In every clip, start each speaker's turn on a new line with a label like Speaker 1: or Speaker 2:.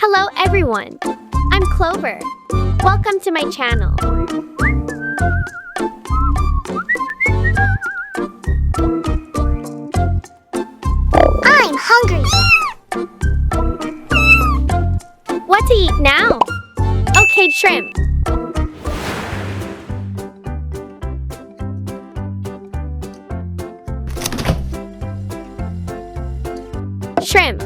Speaker 1: Hello everyone, I'm Clover. Welcome to my channel.
Speaker 2: I'm hungry.
Speaker 1: What to eat now? Okay, shrimp. Shrimp.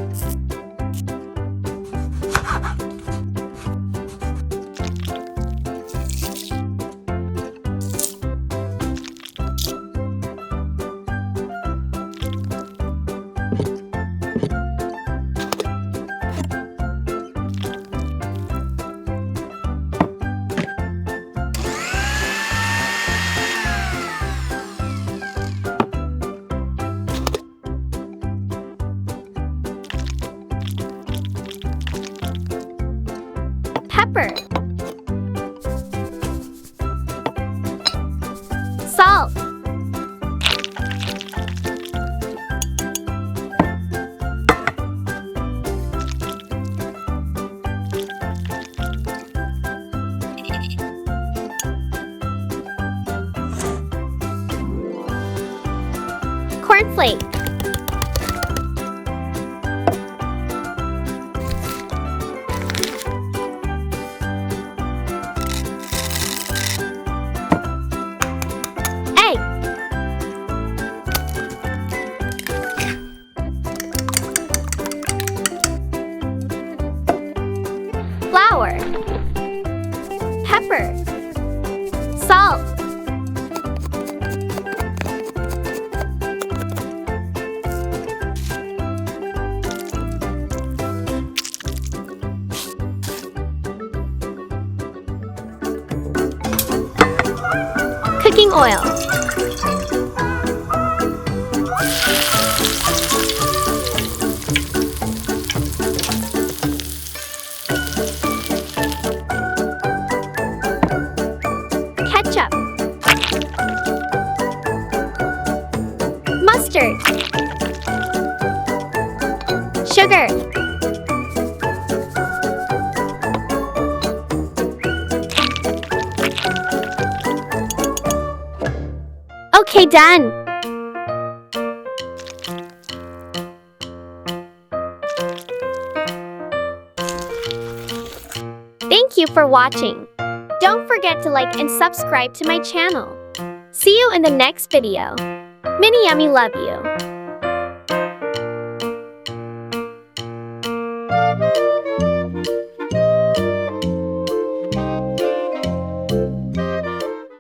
Speaker 1: Pepper. Salt. Cornflake. Egg. Flour. Pepper. Salt. Cooking oil. Ketchup. Mustard. Sugar. Okay, done. Thank you for watching. Don't forget to like and subscribe to my channel. See you in the next video. Mini Yummy love you.